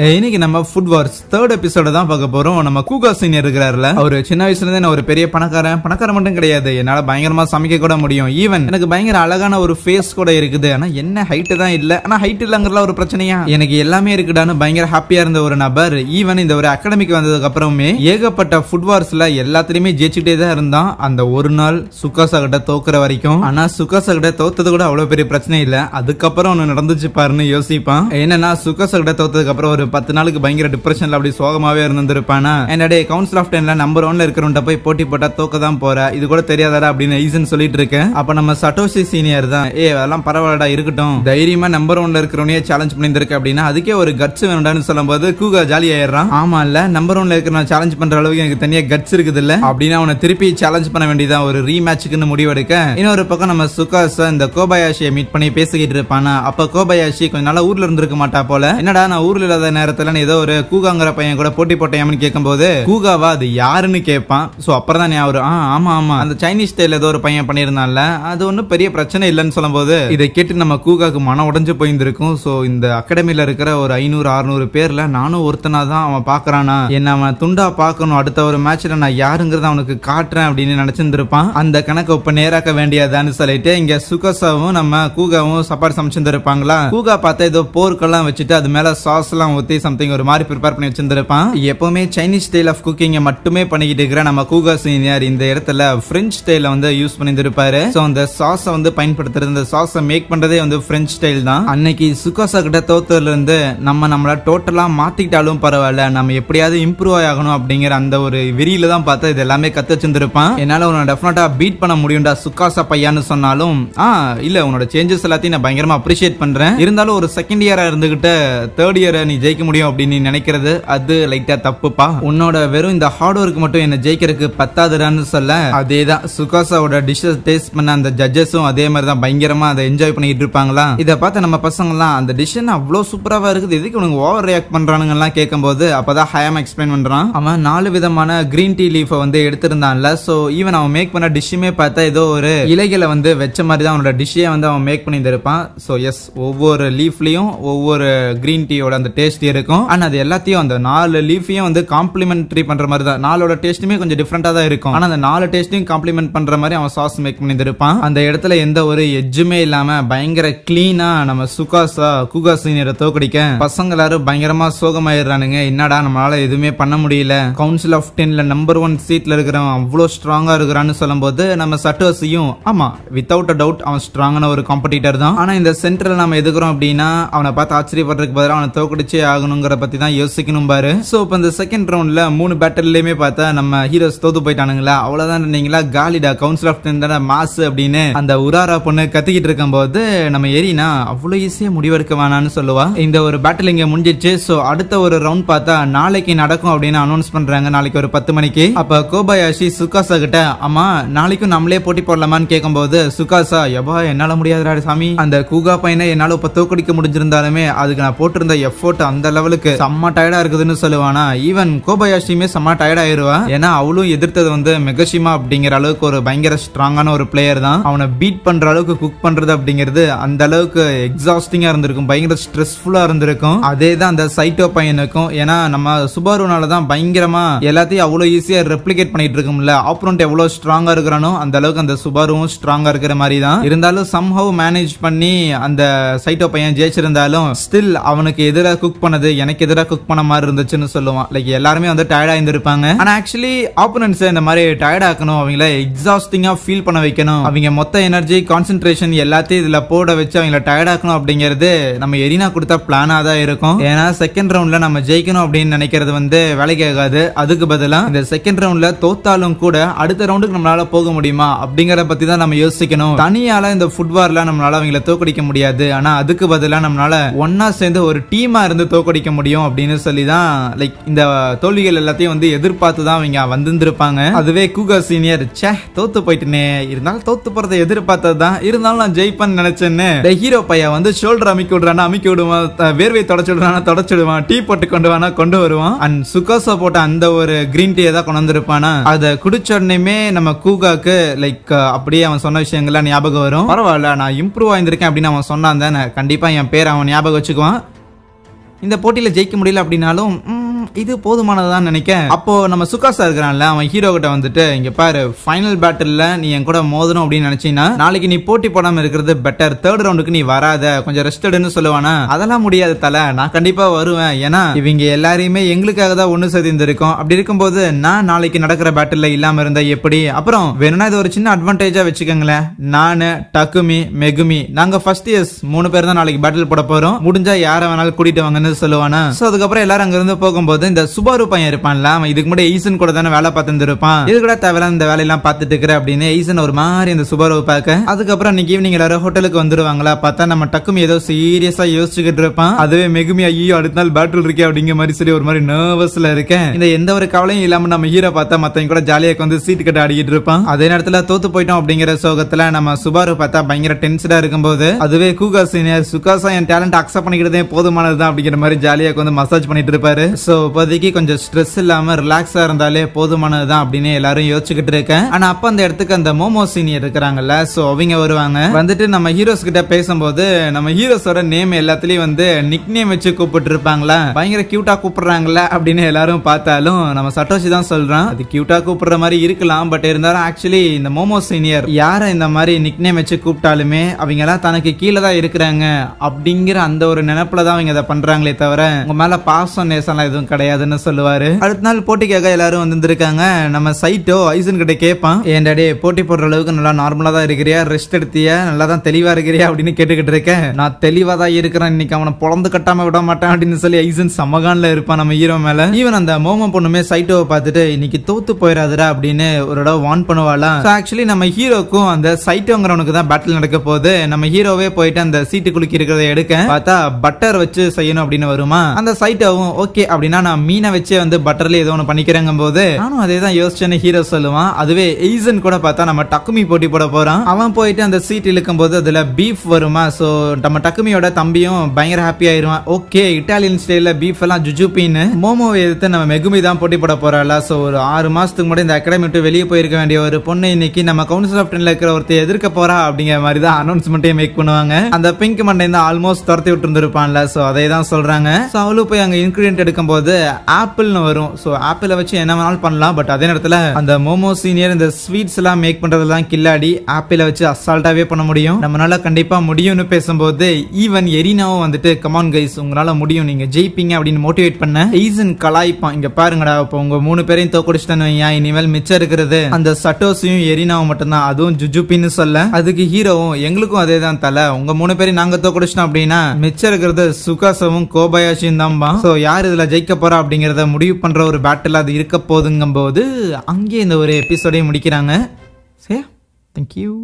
இன்னைக்கு நம்ம food Wars 3rd எபிசோட தான் பார்க்க போறோம். நம்ம கூகா சீனியர் இருக்கிறாருல, அவரு சின்ன வயசுல இருந்தே ஒரு பெரிய பணக்காரன் மட்டும் கிடையாது, என்னால பயங்கரமா சமைக்க கூட முடியும். ஈவன் எனக்கு பயங்கர அழகான ஒரு ஃபேஸ் கூட இருக்குது. ஆனா என்ன ஹைட் தான் இல்ல. ஆனா ஹைட் இல்லங்கறல ஒரு பிரச்சனையா, எனக்கு எல்லாமே இருக்குடான்னு பயங்கர ஹாப்பியா இருந்த ஒரு நபர். ஈவன் இந்த ஒரு அகாடமிக்கு வந்ததுக்கு அப்புறமே ஏகப்பட்ட ஃபுட் வார்ஸ்ல எல்லாத்துலயுமே ஜெயிச்சுட்டே தான் இருந்தான். அந்த ஒரு நாள் சுகாசா கிட்ட தோக்குற வரைக்கும். ஆனா சுகாசா கிட்ட தோத்தது கூட அவ்வளவு பெரிய பிரச்சனை இல்ல. அதுக்கப்புறம் ஒன்னு நடந்துச்சு பாருன்னு யோசிப்பான். என்னன்னா சுகாசா கிட்ட தோத்ததுக்கு அப்புறம் ஒரு 10 நாளுக்கு பயங்கர டிப்ரெஷன்ல அப்படி சோகமாவே இருந்திருப்பானா. என்னடே கவுன்சில் ஆஃப் 10ல நம்பர் 1ல இருக்கிறவன்ட்ட போய் போட்டி போட்டா தோக்க தான் போற, இது கூட தெரியாதடா அப்படின்னு ஈசன் சொல்லிட்டு இருக்கேன். அப்ப நம்ம சட்டோஷி சீனியர் தான், அதெல்லாம் பரவாயில்லடா இருக்கட்டும், தைரியமா நம்பர் 1ல இருக்கிறவனே சேலஞ்ச் பண்ணிருக்க அப்படின்னா அதுக்கே ஒரு கட்ஸ் வேணும்டான்னு சொல்லும்போது கூகா ஜாலி ஆயிடுறான். ஆமா இல்ல, நம்பர் 1ல இருக்கிறவன் சேலஞ்ச் பண்ற அளவுக்கு எனக்கு தனியா கட்ஸ் இருக்குது இல்ல அப்படின்னு அவனை திருப்பி சேலஞ்ச் பண்ண வேண்டியதான் ஒரு ரீமேட்சுக்குன்னு முடிவெடுக்க. இன்னொரு பக்கம் நம்ம சுகாசா இந்த கோபயாஷியை மீட் பண்ணி பேசிக்கிட்டு இருப்பானா. அப்ப கோபயாஷி கொஞ்ச நாளா ஊர்ல இருந்திருக்க மாட்டா போல. என்னடா நான் ஊர்ல இல்லாத நேரத்துல ஏதோ ஒரு கூகாங்கிற பையன் கூட போட்டி போட்டேன்னு கேட்கும்போது கூகாவா அது யாருன்னு கேட்பான். சோ அப்புறம் தான் ஆமா அந்த சைனீஸ் ஸ்டைல் ஏதோ ஒரு பையன் பண்ணிருந்தான்ல, அது ஒன்னும் பெரிய பிரச்சனை இல்லைன்னு சொல்லும்போது இதை கேட்டு நம்ம கூகாக்கு மனம் உடைஞ்சு போயிருந்திருக்கும். சோ இந்த அகாடமில இருக்கிற ஒரு 500-600 பேர்ல நானும் ஒருத்தனா தான் அவன் பாக்குறானா, என்ன அவன் துண்டா பாக்கணும், அடுத்த ஒரு மேட்ச்ல நான் யாருங்கிறத அவனுக்கு காட்டுறேன் அப்படின்னு நினைச்சிருந்திருப்பான். அந்த கணக்கு இப்ப நேராக்க வேண்டியதான்னு சொல்லிட்டு இங்க சுகாசாவும் நம்ம கூகாவும் சாப்பாடு சமைச்சிருந்திருப்பாங்களா. கூகா பார்த்தா ஏதோ போர்க்கெல்லாம் வச்சுட்டு அது மேல சாஸ் எல்லாம் ஊத்தி சம்திங் ஒரு மாதிரி ப்ரிப்பேர் பண்ணி வச்சிருந்திருப்பான். எப்பவுமே சைனீஸ் ஸ்டைல் ஆஃப் குக்கிங் மட்டுமே பண்ணிக்கிட்டு இருக்கிற நம்ம கூகா சீனியர் இந்த இடத்துல பிரெஞ்சு ஸ்டைல யூஸ் பண்ணிருப்பாரு. சோ அந்த சாஸ பயன்படுத்துறது, இந்த சாஸ மேக் பண்றதே பிரெஞ்சு ஸ்டைல் தான். அன்னைக்கு சுகாசா கிட்ட தோத்ததுல இருந்து நம்மள டோட்டலா மாத்திக்கிட்டாலும் பரவாயில்ல, நம்ம எப்படியாவது இம்ப்ரூவ் ஆகணும் அப்படிங்கிற அந்த ஒரு வெறியில தான் பார்த்தா இது எல்லாமே கத்து வச்சிருந்திருப்பான். என்னால உன்னை டெஃபினட்டா பீட் பண்ண முடியும்டா சுகாசா பையான்னு சொன்னாலும் இல்ல உன்னோட சேஞ்சஸ் எல்லாத்தையும் நான் பயங்கரமா அப்ரிஷியேட் பண்றேன், இருந்தாலும் ஒரு செகண்ட் இயரா இருந்துகிட்ட 3rd இயரை நீ ஜெயிக்க முடியும் அப்படின்னு நினைக்கிறது அது லைட்டா தப்புப்பா. உன்னோட வெறும் இந்த ஹார்ட் ஒர்க் மட்டும் என்ன ஜெயிக்கிறதுக்கு பத்தாதுடான்னு சொல்ல, அதேதான் சுகாசாவோட டிஷ்ஷஸ் டேஸ்ட் பண்ண அந்த ஜட்ஜஸும் அதே மாதிரி தான் பயங்கரமா அதை என்ஜாய் பண்ணிட்டு இருப்பாங்களா. இதை பார்த்து நம்ம பசங்க எல்லாம் அந்த டிஷ் அவ்வளவு சூப்பராவா இருக்குது, எதுக்கு உனக்கு ஓவர் ரியாக்ட் பண்றானுங்க எல்லாம் கேட்கும்போது அப்பதான் ஹயாம் எக்ஸ்பிளைன் பண்றான். அவன் 4 விதமான கிரீன் டீ லீஃபை எடுத்திருந்தான்ல. சோ ஈவன் அவன் மேக் பண்ண டிஷ்ஷுமே பார்த்தா ஏதோ ஒரு இலைகளை வச்ச மாதிரி தான் அவனோட டிஷ்ஷே அவன் மேக் பண்ணி இருப்பான். சோ எஸ், ஒவ்வொரு லீஃப்லயும் ஒவ்வொரு கிரீன் டீயோட அந்த டேஸ்ட் இருக்கும். ஆனா அது எல்லாத்தையும் அந்த 4 லீஃபையும் காம்ப்ளிமெண்டரி பண்ற மாதிரி தான். 4ஓட டேஸ்ட்டுமே கொஞ்சம் டிஃபரெண்டா தான் இருக்கும். ஆனா அந்த 4 டேஸ்ட்டையும் காம்ப்ளிமெண்ட் பண்ற மாதிரி அவன் சாஸ் மேக் பண்ணி இருப்பான். அந்த இடத்துல எந்த ஒரு எஜ்ஜுமே இல்லாம பயங்கர கிளீனா நம்ம சுகாசா கூகா சீனியரை தோக்கடிக்க பசங்க எல்லாரும் பயங்கரமா சோகமாயிடுறானுங்க. என்னடா நம்மளால எதுவுமே பண்ண முடியல, கவுன்சில் ஆஃப் 10ல நம்பர் 1 சீட்ல இருக்கிறவன் அவ்வளவு ஸ்ட்ராங்கா இருக்கிறான்னு சொல்லும்போது நம்ம சட்டோசியும் ஆமா வித்தவுட் அ டவுட் அவன் ஸ்ட்ராங்கான ஒரு காம்படிட்டர் தான். ஆனா இந்த சென்டர்ல நம்ம எதுக்குறோம் அப்படின்னா அவனை பார்த்து ஆச்சரியப்படுறதுக்கு பதிலாக அவனை தோக்கடிச்சே ஆகணுங்கிற பத்தி தான் யோசிக்கணும் பாரு. சோ இப்ப இந்த செகண்ட் ரவுண்ட்ல 3 பேட்டர்லயுமே பார்த்தா நம்ம ஹீரோஸ் தோத்து போயிட்டானுங்களா. அவ்வளவுதான் நீங்களா காலிடா கவுன்சில் ஆஃப் 10 தான மாஸ் அப்படின்னு அந்த உராரா பொண்ணு கத்திக்கிட்டு இருக்கும் போது நம்ம எரினா அவ்வளவு ஈஸியா முடிவெடுக்க வேணான்னு சொல்லுவா. இந்த ஒரு பேட்டில் இங்க முடிஞ்சிச்சு. சோ அடுத்த ஒரு ரவுண்ட் பார்த்தா நாளைக்கு நடக்கும் அப்படின்னு அனௌன்ஸ் பண்றாங்க, நாளைக்கு ஒரு 10 மணிக்கு. அப்ப கோபயாஷி சுகாசா கிட்ட அம்மா நாளைக்கும் நம்மளே போட்டி போடலாமான்னு கேட்கும்போது சுகாசா எபா என்னால முடியாதுடா சாமி, அந்த கூகா பையனை என்னால இப்ப தோக்கடிக்க முடிஞ்சிருந்தாலுமே அதுக்கு நான் போட்டிருந்த எஃபோர்ட் அந்த லெவலுக்கு செம்ம டயர்டா இருக்குதுன்னு சொல்லுவானா. ஈவன் கோபயாஷியுமே செம்ம டயர்ட் ஆயிருவா. ஏன்னா அவளும் எதிர்த்தது மெகஷிமா அப்படிங்கிற அளவுக்கு ஒரு பயங்கர ஸ்ட்ராங்கான ஒரு பிளேயர் தான். அவனை பீட் பண்ற அளவுக்கு குக் பண்றது அப்படிங்கிறது அந்த அளவுக்கு எக்ஸாஸ்டிங்கா இருந்திருக்கும், பயங்கர ஸ்ட்ரெஸ்ஃபுல்லா இருந்திருக்கும். அதே தான் அந்த சைட்டோ பையனுக்கும். ஏன்னா நம்ம சுபாருனால தான் பயங்கரமா எல்லாத்தையும் அவ்வளவு ஈஸியா ரெப்ளிகேட் பண்ணிட்டு இருக்கும்ல. ஆப்போனன்ட் எவ்வளவு ஸ்ட்ராங்கா இருக்கிறானோ அந்த அளவுக்கு அந்த சுபாருவும் ஸ்ட்ராங்கா இருக்கிற மாதிரி தான். இருந்தாலும் சம்ஹவ் மேனேஜ் பண்ணி அந்த சைட்டோ பையன் ஜெயிச்சிருந்தாலும் ஸ்டில் அவனுக்கு எதிராக குக் பண்ணது எனக்கு எதிராக குக் பண்ண மாதிரி இருந்துச்சுன்னு சொல்லுவான். லைக் எல்லாருமே டயர்டா இருந்திருப்பாங்க. ஆனா ஆக்சுவலி ஆப்போனன்ட்ஸ் இந்த மாதிரி டயர்ட் ஆக்கணும், அவங்கள எக்ஸாஸ்டிங்கா ஃபீல் பண்ண வைக்கணும், அவங்க மொத்த எனர்ஜி கான்சென்ட்ரேஷன் எல்லாத்தையும் இதுல போட வச்சு அவங்கள டயர்ட் ஆக்கணும் அப்படிங்கிறது நம்ம எரினா கொடுத்த பிளானா தான் இருக்கும். ஏன்னா செகண்ட் ரவுண்ட்ல நம்ம ஜெயிக்கணும் அப்படின்னு நினைக்கிறது வேலைக்கு ஆகாது. அதுக்கு பதிலா இந்த செகண்ட் ரவுண்ட்ல தோத்தாலும் கூட அடுத்த ரவுண்டுக்கு நம்மளால போக முடியுமா அப்படிங்கறத பத்தி தான் நம்ம யோசிக்கணும். தனியால இந்த ஃபுட்பால்ல நம்மளால அவங்கள தோக்கடிக்க முடியாது, ஆனா அதுக்கு பதிலா நம்மளால ஒன்னா சேர்ந்து ஒரு டீமா இருந்து தோக்கடிக்க முடியும் அப்படின்னு சொல்லி தான் லைக் இந்த தோல்விகள் எல்லாத்தையும் எதிர்பார்த்து தான் அவங்க வந்திருப்பாங்க. அதுவே கூகா சீனியர் தோத்து போயிட்டுனே, இருந்தாலும் தோத்து போறதை எதிர்பார்த்தது தான், இருந்தாலும் நான் ஜெயிப்பேன்னு நினைச்சேன்னு ஹீரோ பையன் ஷோல்டர் அமைக்க விடுறானா அமைக்க விடுவான், வேர்வை தொடச்சு விடுறானா தொடச்சு விடுவான், டீ போட்டு கொண்டு வானா கொண்டு வருவான். அண்ட் சுகாசா போட்ட அந்த ஒரு கிரீன் டீ தான் கொண்டு வந்திருப்பானா. அதை குடிச்ச உடனே நம்ம கூகாக்கு லைக் அப்படியே அவன் சொன்ன விஷயங்கள்லாம் ஞாபகம் வரும். பரவாயில்ல நான் இம்ப்ரூவ் ஆயிருந்திருக்கேன் அப்படின்னு அவன் சொன்னான் தானே, கண்டிப்பா என் பேர் அவன் ஞாபகம் வச்சுக்குவான். இந்த போட்டியில ஜெயிக்க முடியல அப்படின்னாலும் இது போதுமானதான் நினைக்க. அப்போ நம்ம சுகாசா இருக்கிறான்ல, அவன் ஹீரோ கிட்ட வந்துட்டு, இங்க பாரு, ஃபைனல் பேட்டில்ல நீ என் கூட மோதணும் அப்படின்னு நினைச்சீங்கன்னா நாளைக்கு நீ போட்டி போடாம இருக்கிறது பெட்டர், தேர்ட் ரவுண்டுக்கு நீ வராத, கொஞ்சம் ரெஸ்ட் எடுன்னு சொல்லுவானா. அதெல்லாம் முடியாது தல, நான் கண்டிப்பா வருவேன், ஏன்னா இவங்க எல்லாரையுமே எங்களுக்காக தான் ஒண்ணு சேர்ந்திருக்கோம். அப்படி இருக்கும்போது நான் நாளைக்கு நடக்கிற பேட்டில்ல இல்லாம இருந்தா எப்படி? அப்புறம் வேணும்னா இது ஒரு சின்ன அட்வான்டேஜா வச்சுக்கோங்களேன், நானு டக்குமி மெகுமி நாங்க ஃபர்ஸ்ட் இயர்ஸ் 3 பேர் தான் நாளைக்கு பேட்டில் போட போறோம், முடிஞ்சா யார வேணாலும் கூட்டிட்டு வாங்கன்னு சொல்லுவானா. சோ அதுக்கப்புறம் எல்லாரும் அங்க இருந்து போகும்போது இந்த சுபாரு பையன் இருப்பான்ல, அவன் இதுக்கு முன்னாடி ஈசன் கூட தானே வேலை பார்த்துட்டு இருப்பான், இது கூட தேவையில்ல இந்த வேலையெல்லாம் பார்த்துட்டு இருக்கிற அப்படின்னு ஈசன் ஒரு மாதிரி இந்த சுபாரு பார்க்க. அதுக்கப்புறம் இன்னைக்கு ஈவினிங் எல்லாரும் ஹோட்டலுக்கு வந்துருவாங்களா, பார்த்தா நம்ம டக்குமி ஏதோ சீரியஸா யோசிச்சுக்கிட்டு இருப்பான். அதுவே மெகுமி ஐயோ அடுத்த நாள் பேட்டில் இருக்கே அப்படிங்கிற மாதிரி சொல்லி ஒரு மாதிரி நர்வஸ்ல இருக்கேன். இந்த எந்த ஒரு கவலையும் இல்லாம நம்ம ஹீரோ பார்த்தா மத்தவங்க கூட ஜாலியா வந்து சீட் கட்ட ஆடிக்கிட்டு இருப்பான். அதே நேரத்துல தோத்து போயிட்டோம் அப்படிங்கிற சோகத்துல நம்ம சுபாரு பார்த்தா பயங்கர டென்ஷனா இருக்கும்போது அதுவே கூகா சீனியர் சுகாசா என் டேலண்ட் அக்செப்ட் பண்ணிக்கிறதே போதுமானதுதான் அப்படிங்கிற மாதிரி ஜாலியா வந்து மசாஜ் பண்ணிட்டு இருப்பாரு. சோ இப்போதைக்கு கொஞ்சம் ஸ்ட்ரெஸ் இல்லாம ரிலாக்ஸா இருந்தாலே போதுமானதுதான் அப்படின்னு எல்லாரும் யோசிச்சுக்கிட்டு இருக்கேன். ஆனா அப்ப அந்த இடத்துக்கு அந்த மோமோ சீனியர் இருக்கிறாங்கல்ல, சோ அவங்க வருவாங்க. வந்துட்டு நம்ம ஹீரோஸ் கிட்ட பேசும்போது நம்ம ஹீரோஸோட நேம் எல்லாத்துலயும் வந்து நிக் நேம் வச்சு கூப்பிட்டு இருப்பாங்களா, பயங்கர கியூட்டா கூப்பிடுறாங்கல்ல அப்படின்னு எல்லாரும் பார்த்தாலும் நம்ம சட்டோஷி தான் சொல்றான், அது கியூட்டா கூப்பிடுற மாதிரி இருக்கலாம், பட் இருந்தாலும் ஆக்சுவலி இந்த மோமோ சீனியர் யார இந்த மாதிரி நிக் நேம் வச்சு கூப்பிட்டாலுமே அவங்க எல்லாம் தனக்கு கீழே தான் இருக்கிறாங்க அப்படிங்கிற அந்த ஒரு நினைப்புல தான் அவங்க அதை பண்றாங்களே தவிர உங்க மேல பாசம் நேசம்லாம் எதுவும் கிடையாதுன்னு சொல்லுவாரு. அடுத்த நாள் போட்டிக்காக எல்லாரும் வந்திருக்காங்க. நம்ம சைட்டோ ஐசன் கிட்ட கேட்பான், ஏன் டாடி போட்டி போடுற அளவுக்கு நல்லா நார்மலா தான் இருக்கிறியா, ரெஸ்ட் எடுத்தியா, நல்லா தான் தெளிவா இருக்கிறியா அப்படின்னு கேட்டுக்கிட்டு இருக்கேன். நான் தெளிவா தான் இருக்கிறேன், இன்னைக்கு அவனை பொழந்து கட்டாம விட மாட்டான் அப்படின்னு சொல்லி ஐசன் சமகான்ல இருப்பான் நம்ம ஹீரோ மேல. ஈவன் அந்த மோமோ பொண்ணுமே சைட்டோவை பார்த்துட்டு இன்னைக்கு தோத்து போயிடாதுடா அப்படின்னு ஒரு தடவை வார்ன் பண்ணுவாளாம். ஆக்சுவலி நம்ம ஹீரோக்கும் அந்த சைட்டோங்கிறவனுக்கு தான் பேட்டில் நடக்க போகுது. நம்ம ஹீரோவே போயிட்டு அந்த சீட்டு குலுக்கி இருக்கிறத எடுக்க பார்த்தா பட்டர் வச்சு செய்யணும் அப்படின்னு வருமா. அந்த சைட்டோவும் ஓகே அப்படின்னா நான் மீனை வச்சே வந்து பட்டர்ல ஏதோ ஒன்று பண்ணிக்கிறேங்க போது நானும் அதே தான் யோசிச்சேன்னு ஹீரோ சொல்லுவான். அதுவே ஈசன் கூட பார்த்தா நம்ம டக்குமி போட்டி போட போறான். அவன் போயிட்டு அந்த சீட் இழுக்கும் போது அதுல பீஃப் வருமா. சோ நம்ம டக்குமியோட தம்பியும் பயங்கர ஹாப்பி ஆயிருவான். ஓகே இட்டாலியன் ஸ்டைல்ல பீஃப் எல்லாம் ஜுஜுபின்னு மோமோவை எதிர்த்து நம்ம மெகுமி தான் போட்டி போட போறாளா. சோ ஒரு 6 மாசத்துக்கு முன்னாடி இந்த அகாடமி விட்டு வெளியே போயிருக்க வேண்டிய ஒரு பொண்ணு இன்னைக்கு நம்ம கவுன்சில் ஆஃப் 10ல இருக்கிற ஒருத்தர் எதிர்க்க போறா அப்படிங்கிற மாதிரி தான் அனௌன்ஸ்மெண்ட்டே மேக் பண்ணுவாங்க. அந்த பிங்க் மண்டை தான் ஆல்மோஸ்ட் துரத்தி விட்டு இருந்திருப்பான்ல. சோ அதை தான் சொல்றாங்க. சோ அவளும் போய் அங்க இன்கிரிடியன்ட் எடுக்கும் போது ஆப்பிள்னு வரும். சோ ஆப்பிள வச்சு என்ன வேணாலும் பண்ணலாம். பட் அதே நேரத்துல அந்த மோமோ சீனியர் இந்த ஸ்வீட்ஸ் எல்லாம் மேக் பண்றதெல்லாம் கில்லாடி ஆப்பிள வச்சு அசால்ட்டாவே பண்ண முடியும், நம்மளால கண்டிப்பா முடியும்னு பேசும்போது ஈவன் எரினாவும் வந்துட்டு கமான் கைஸ் உங்களால முடியும், நீங்க ஜெயிப்பீங்க அப்படின்னு மோட்டிவேட் பண்ண ஈசன் கலாய்ப்பான். இங்க பாருங்கடா இப்போ உங்க 3 பேரையும் தோக்கடிச்சிட்டேன்னு இனிமேல் மிச்சம் இருக்கிறது அந்த சட்டோசியும் எரினாவும் மட்டும்தான், அதுவும் ஜுஜுபின்னு சொல்ல அதுக்கு ஹீரோவும் எங்களுக்கும் அதே தான் தலை, உங்க 3 பேரையும் நாங்க தோக்கடிச்சிட்டோம் அப்படின்னா மிச்சம் இருக்கிறது சுகாசவும் கோபயாஷியும் தான். சோ யார் இதுல ஜெயிக்க போறா அப்படிங்கறத முடிவு பண்ற ஒரு பேட்டில் அது இருக்க போதுங்கும் போது அங்கே இந்த ஒரு எபிசோடை முடிக்கிறாங்க. சரி, தேங்க்யூ.